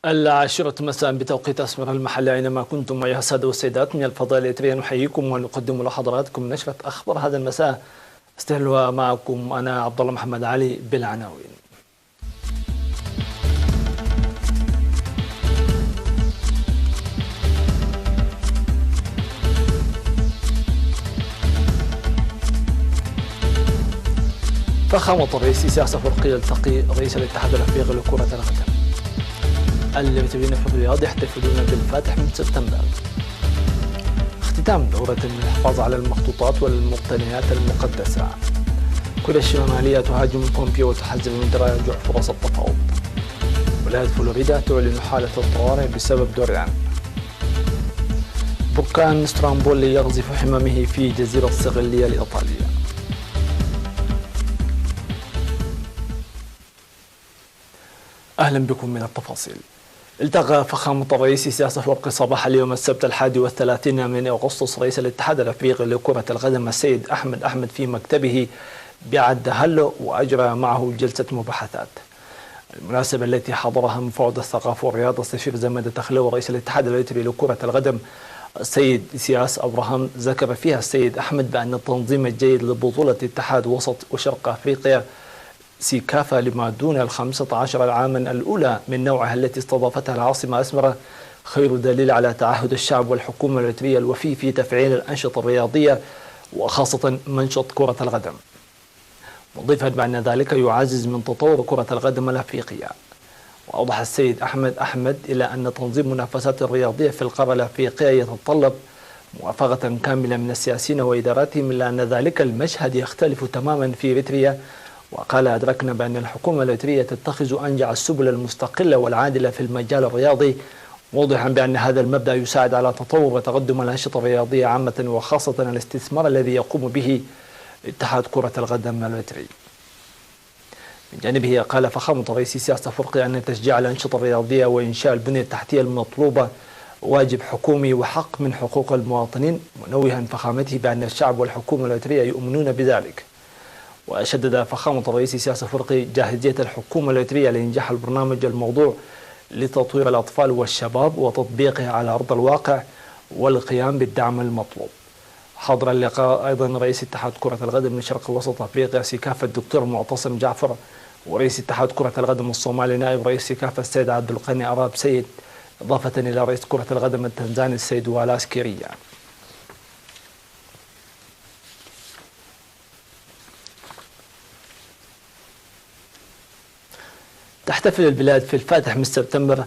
العاشرة مساء بتوقيت أسمر المحلي أينما كنتم أيها السادة والسيدات من الفضاء الإثرية نحييكم ونقدم لحضراتكم نشرة أخبار هذا المساء. استهلوا معكم أنا عبد الله محمد علي بالعناوين. فخامة الرئيس إسياس أفريقي يلتقي رئيس الاتحاد الأفريقي لكرة القدم. اللاعبين في الرياض يحتفلون بالفاتح من سبتمبر. اختتام دورة للحفاظ على المخطوطات والمقتنيات المقدسة. كوريا الشمالية تهاجم بومبيو وتحذر من تراجع فرص التفاوض. ولاية فلوريدا تعلن حالة الطوارئ بسبب دوران. بركان سترامبولي يغزف حمامه في جزيرة صقلية لإيطاليا. أهلا بكم من التفاصيل. التقى فخامة الرئيس إسياس أفريقي صباح اليوم السبت 31 من أغسطس رئيس الاتحاد الأفريقي لكرة القدم السيد أحمد في مكتبه بعد هلو وأجرى معه جلسة مباحثات. المناسبة التي حضرها مفوض الثقافة والرياضة السفير زمد تخلو رئيس الاتحاد الإثيوبي لكرة القدم السيد إسياس أبراهام ذكر فيها السيد أحمد بأن التنظيم الجيد لبطولة اتحاد وسط وشرق أفريقيا سيكافا لما دون 15 عاما الأولى من نوعها التي استضافتها العاصمة أسمرة خير دليل على تعهد الشعب والحكومة الإثيوبية الوفي في تفعيل الأنشطة الرياضية وخاصة منشط كرة القدم، مضيفا بأن ذلك يعزز من تطور كرة القدم الأفريقية. وأوضح السيد أحمد إلى أن تنظيم منافسات الرياضية في القارة الأفريقية يتطلب موافقة كاملة من السياسيين وإداراتهم، إلا أن ذلك المشهد يختلف تماما في إريتريا. وقال أدركنا بأن الحكومة الإثيوبية تتخذ أنجع السبل المستقلة والعادلة في المجال الرياضي، موضحا بأن هذا المبدأ يساعد على تطور وتقدم الأنشطة الرياضية عامة وخاصة الاستثمار الذي يقوم به اتحاد كرة القدم الإثيوبي. من جانبه قال فخامة الرئيس إسياس أفريقي أن تشجيع الأنشطة الرياضية وإنشاء البنية التحتية المطلوبة واجب حكومي وحق من حقوق المواطنين، منوها فخامته بأن الشعب والحكومة الإثيوبية يؤمنون بذلك. وشدد فخامة الرئيس إسياس أفريقي جاهزية الحكومة الإثيوبية لإنجاح البرنامج الموضوع لتطوير الأطفال والشباب وتطبيقه على أرض الواقع والقيام بالدعم المطلوب. حضر اللقاء أيضا رئيس اتحاد كرة القدم من شرق وسط أفريقيا سيكافا الدكتور معتصم جعفر، ورئيس اتحاد كرة القدم الصومالي نائب رئيس سيكافا السيد عبد القني أراب سيد، إضافة إلى رئيس كرة القدم التنزاني السيد والاس كيريا. تحتفل البلاد في الفاتح من سبتمبر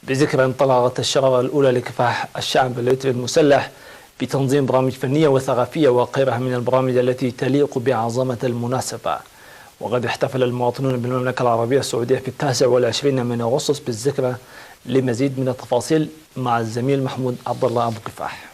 بذكرى انطلاقة الشرارة الأولى لكفاح الشعب الإثيوبي المسلح بتنظيم برامج فنية وثقافية وغيرها من البرامج التي تليق بعظمة المناسبة. وقد احتفل المواطنون بالمملكة العربية السعودية في 29 من أغسطس بالذكرى. لمزيد من التفاصيل مع الزميل محمود عبد الله أبو كفاح.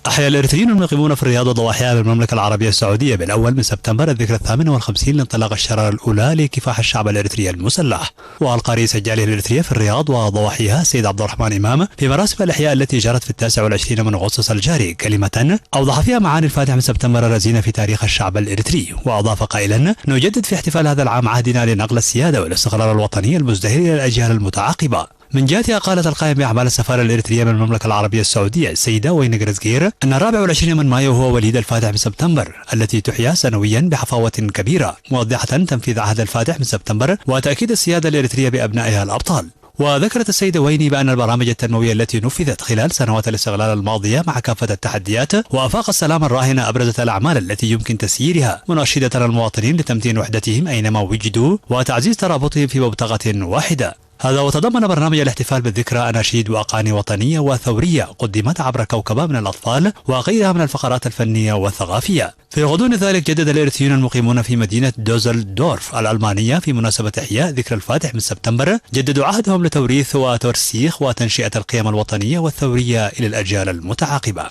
أحيا الإريتريين المقيمون في الرياض وضواحيها بالمملكة العربية السعودية بالأول من سبتمبر الذكرى 58 لانطلاق الشرارة الأولى لكفاح الشعب الإريتري المسلح. وألقى رئيس الجالية الإريترية في الرياض وضواحيها السيد عبد الرحمن إمام في مراسم الإحياء التي جرت في 29 من أغسطس الجاري كلمة أوضح فيها معاني الفاتح من سبتمبر الرزينة في تاريخ الشعب الإريتري. وأضاف قائلا: نجدد في احتفال هذا العام عهدنا لنقل السيادة والاستقرار الوطني المزدهر إلى الأجيال المتعاقبة. من جهتها قالت القائم بأعمال السفارة الإريترية من المملكة العربية السعودية السيدة وين جرزجير أن 24 من مايو هو وليد الفاتح من سبتمبر التي تحيا سنويا بحفاوة كبيرة، موضحة تنفيذ عهد الفاتح من سبتمبر وتأكيد السيادة الإريترية بأبنائها الأبطال. وذكرت السيدة ويني بأن البرامج التنموية التي نفذت خلال سنوات الاستغلال الماضية مع كافة التحديات وآفاق السلام الراهنة أبرزت الأعمال التي يمكن تسييرها، مناشدة المواطنين لتمتين وحدتهم أينما وجدوا وتعزيز ترابطهم في مبتغى واحدة. هذا وتضمن برنامج الاحتفال بالذكرى أناشيد وأغاني وطنية وثورية قدمت عبر كوكبة من الأطفال وغيرها من الفقرات الفنية والثقافية. في غضون ذلك جدد الإريتريون المقيمون في مدينة دوزلدورف الألمانية في مناسبة إحياء ذكرى الفاتح من سبتمبر جددوا عهدهم لتوريث وترسيخ وتنشئة القيم الوطنية والثورية إلى الأجيال المتعاقبة.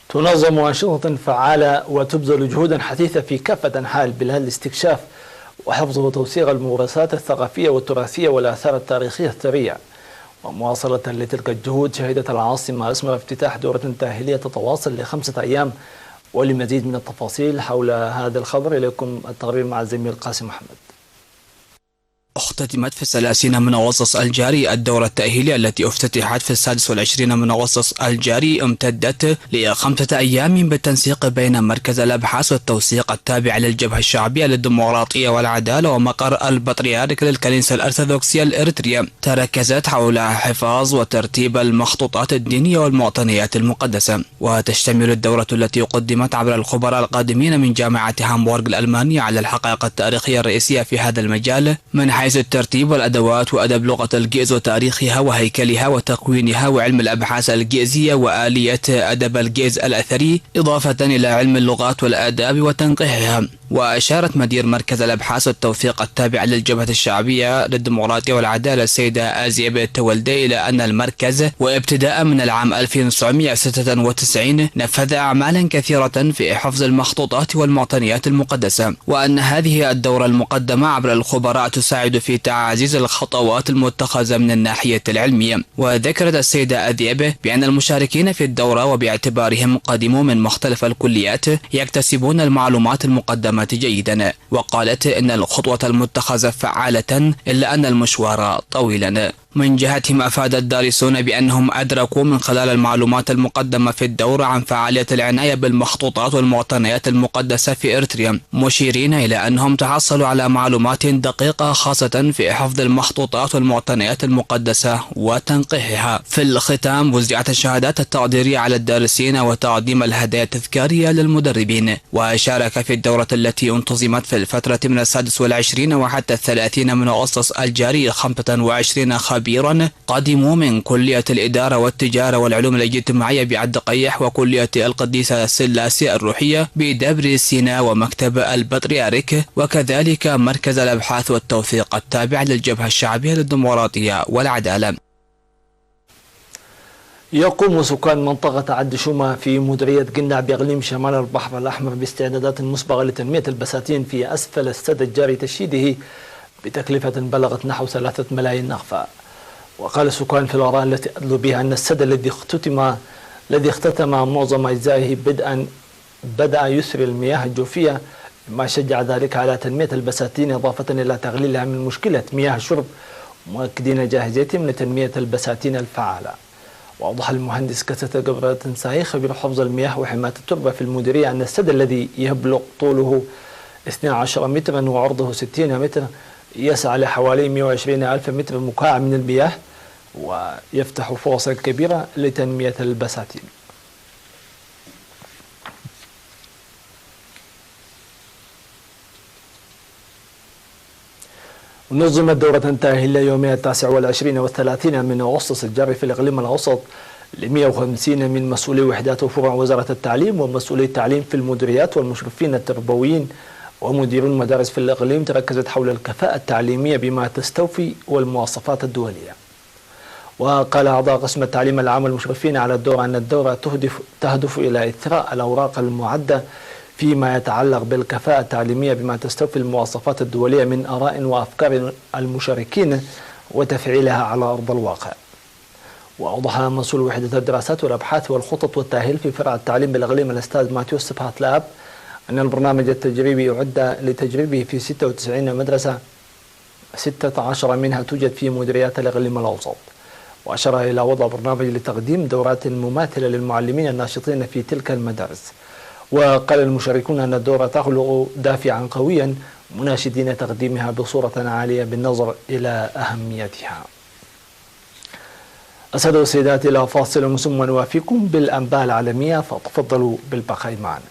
تنظم أنشطة فعالة وتبذل جهودا حثيثة في كافة أنحاء البلاد لاستكشاف وحفظ وتوثيق الممارسات الثقافية والتراثية والآثار التاريخية الثرية. ومواصلة لتلك الجهود شهدت العاصمة أسمر افتتاح دورة تأهيلية تتواصل ل5 أيام. ولمزيد من التفاصيل حول هذا الخبر إليكم التقرير مع الزميل قاسم محمد. اختتمت في 30 من أغسطس الجاري الدورة التأهيلية التي افتتحت في 26 من أغسطس الجاري امتدت ل5 أيام بالتنسيق بين مركز الأبحاث والتوثيق التابع للجبهة الشعبية للديمقراطية والعدالة ومقر البطريرك للكنيسة الأرثوذكسية الإريترية. تركزت حول حفاظ وترتيب المخطوطات الدينية والمعطيات المقدسة. وتشتمل الدورة التي قدمت عبر الخبراء القادمين من جامعة هامبورغ الألمانية على الحقائق التاريخية الرئيسية في هذا المجال من حيث الترتيب والأدوات وأدب لغة الجئز وتاريخها وهيكلها وتكوينها وعلم الأبحاث الجئزية وآلية أدب الجئز الأثري، إضافة إلى علم اللغات والآداب وتنقيحها. وأشارت مدير مركز الأبحاث والتوثيق التابع للجبهة الشعبية للديمقراطية والعدالة السيدة آزيب التولدي إلى أن المركز وابتداء من العام 1996 نفذ أعمالا كثيرة في حفظ المخطوطات والمعطيات المقدسة، وأن هذه الدورة المقدمة عبر الخبراء تساعد في تعزيز الخطوات المتخذة من الناحية العلمية. وذكرت السيدة آزيب بأن المشاركين في الدورة وباعتبارهم قدموا من مختلف الكليات يكتسبون المعلومات المقدمة جيدا. وقالت إن الخطوة المتخذة فعالة إلا أن المشوار طويلا. من جهتهم أفاد الدارسون بأنهم أدركوا من خلال المعلومات المقدمة في الدورة عن فعالية العناية بالمخطوطات والمعطيات المقدسة في إريتريا، مشيرين إلى أنهم تحصلوا على معلومات دقيقة خاصة في حفظ المخطوطات والمعطيات المقدسة وتنقيحها. في الختام وزعت الشهادات التقديرية على الدارسين وتقديم الهدايا التذكارية للمدربين. وشارك في الدورة التي انتظمت في الفترة من 26 وحتى 30 من أغسطس الجاري 25 خبيرا قدموا من كلية الإدارة والتجارة والعلوم الاجتماعية بعد قيح وكلية القديسة سلاسي الروحية بدبر سيناء ومكتب البطريرك، وكذلك مركز الأبحاث والتوثيق التابع للجبهة الشعبية للديمقراطية والعدالة. يقوم سكان منطقة عد شومة في مديرية قناع بإقليم شمال البحر الأحمر باستعدادات مسبقة لتنمية البساتين في أسفل السد الجاري تشييده بتكلفة بلغت نحو 3 ملايين نغفة. وقال السكان في الآراء التي أدلوا بها أن السد الذي اختتم معظم أجزائه بدأ يسري المياه الجوفية، ما شجع ذلك على تنمية البساتين إضافة إلى تقليلها من مشكلة مياه الشرب، مؤكدين جاهزيتهم لتنمية البساتين الفعالة. وأوضح المهندس كتة قبرة تنساي خبير حفظ المياه وحماية التربة في المديرية أن السد الذي يبلغ طوله 12 مترا وعرضه 60 متر يسعى لحوالي 120 ألف متر مكعب من المياه، ويفتح فرصا كبيرة لتنمية البساتين. نظمت دورة تأهيلية يومي 29 و30 من أغسطس الجاري في الإقليم الأوسط ل 150 من مسؤولي وحدات وفروع وزارة التعليم ومسؤولي التعليم في المديريات والمشرفين التربويين ومديرون المدارس في الإقليم، تركزت حول الكفاءة التعليمية بما تستوفي والمواصفات الدولية. وقال أعضاء قسم التعليم العام والمشرفين على الدورة أن الدورة تهدف إلى إثراء الأوراق المعدة فيما يتعلق بالكفاءة التعليمية بما تستوفي المواصفات الدولية من آراء وأفكار المشاركين وتفعيلها على أرض الواقع. وأوضح مسؤول وحدة الدراسات والأبحاث والخطط والتأهيل في فرع التعليم بالإقليم الأستاذ ماتيوس سبهات لاب أن البرنامج التجريبي يعد لتجريبه في 96 مدرسة، 16 منها توجد في مديريات الإقليم الأوسط. وأشار إلى وضع برنامج لتقديم دورات مماثلة للمعلمين الناشطين في تلك المدارس. وقال المشاركون أن الدورة تخلق دافعا قويا مناشدين تقديمها بصورة عالية بالنظر إلى أهميتها. السادة والسيدات، إلى فاصل ثم نوافيكم بالأنباء العالمية، فتفضلوا بالبقاء معنا.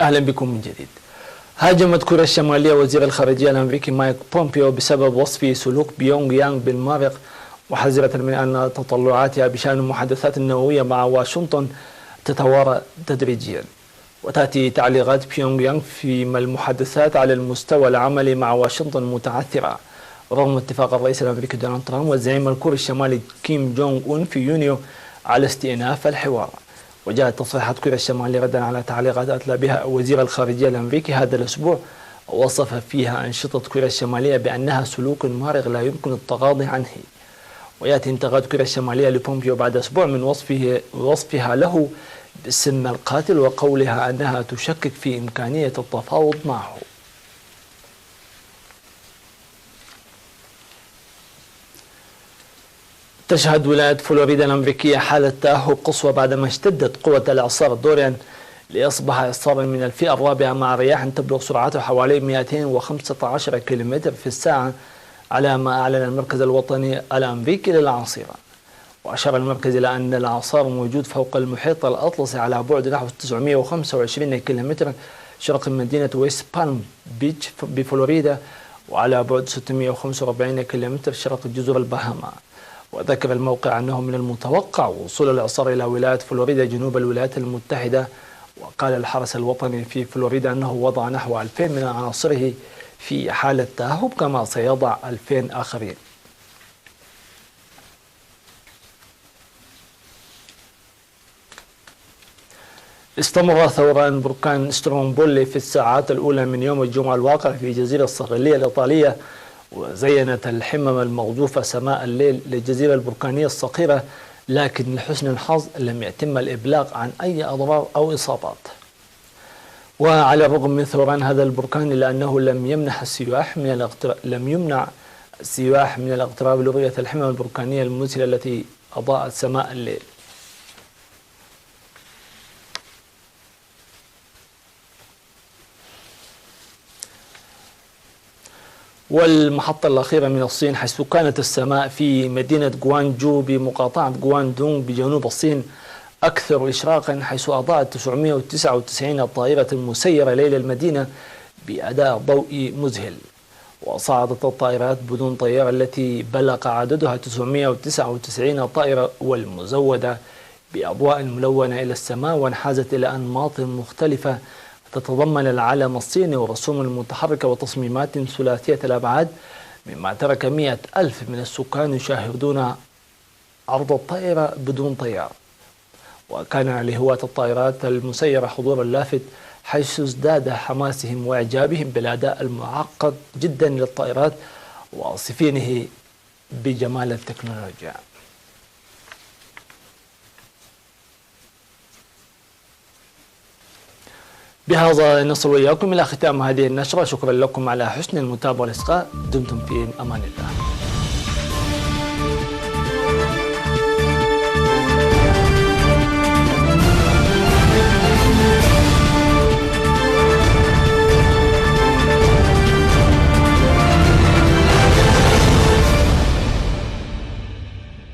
أهلا بكم من جديد. هاجمت كوريا الشمالية وزير الخارجية الأمريكي مايك بومبيو بسبب وصف سلوك بيونغ يانغ بالمارق، وحذرت من أن تطلعاتها بشأن المحادثات النووية مع واشنطن تتوارى تدريجيا. وتأتي تعليقات بيونغ يانغ فيما المحادثات على المستوى العملي مع واشنطن متعثرة رغم اتفاق الرئيس الأمريكي دونالد ترامب والزعيم الكوري الشمالي كيم جونغ أون في يونيو على استئناف الحوار. وجاءت تصريحات كوريا الشمالية ردا على تعليقات أتلى بها وزير الخارجية الأمريكي هذا الأسبوع، وصف فيها أنشطة كوريا الشمالية بأنها سلوك مارق لا يمكن التغاضي عنه. ويأتي انتقاد كوريا الشمالية لبومبيو بعد أسبوع من وصفها له باسم القاتل وقولها أنها تشكك في إمكانية التفاوض معه. تشهد ولاية فلوريدا الأمريكية حالة تأهب قصوى بعدما اشتدت قوة الإعصار دوريان ليصبح إعصارا من الفئة الرابعة مع رياح تبلغ سرعته حوالي 215 كيلومتر في الساعة على ما أعلن المركز الوطني الأمريكي للأعاصير. وأشار المركز إلى أن الإعصار موجود فوق المحيط الأطلسي على بعد نحو 925 كيلومتر شرق مدينة ويست بالم بيتش بفلوريدا، وعلى بعد 645 كيلومتر شرق جزر البهاما. وذكر الموقع أنه من المتوقع وصول الإعصار إلى ولاية فلوريدا جنوب الولايات المتحدة. وقال الحرس الوطني في فلوريدا أنه وضع نحو 2000 من عناصره في حالة تأهب، كما سيضع 2000 آخرين. استمر ثوران بركان سترومبولي في الساعات الأولى من يوم الجمعة الواقع في جزيرة الصقلية الإيطالية، وزينت الحمم الموظوفة سماء الليل للجزيرة البركانية الصغيرة، لكن لحسن الحظ لم يتم الإبلاغ عن أي أضرار أو إصابات. وعلى الرغم من ثوران هذا البركان إلا أنه لم يمنع السياح من الاقتراب لرؤية الحمم البركانية المذهلة التي أضاءت سماء الليل. والمحطة الأخيرة من الصين، حيث كانت السماء في مدينة غوانجو بمقاطعة غواندونغ بجنوب الصين أكثر إشراقا، حيث أضاءت 999 طائرة مسيرة ليل المدينة بأداء ضوئي مذهل. وصعدت الطائرات بدون طيار التي بلغ عددها 999 طائرة والمزودة بأضواء ملونة إلى السماء، وانحازت إلى أنماط مختلفة تتضمن العلم الصيني والرسوم المتحركة وتصميمات ثلاثية الأبعاد، مما ترك 100,000 من السكان يشاهدون عرض الطائرة بدون طيار. وكان لهواة الطائرات المسيرة حضور لافت، حيث ازداد حماسهم وإعجابهم بالأداء المعقد جدا للطائرات واصفينه بجمال التكنولوجيا. بهذا نصل وإياكم إلى ختام هذه النشرة. شكرا لكم على حسن المتابعة والإصغاء. دمتم في أمان الله.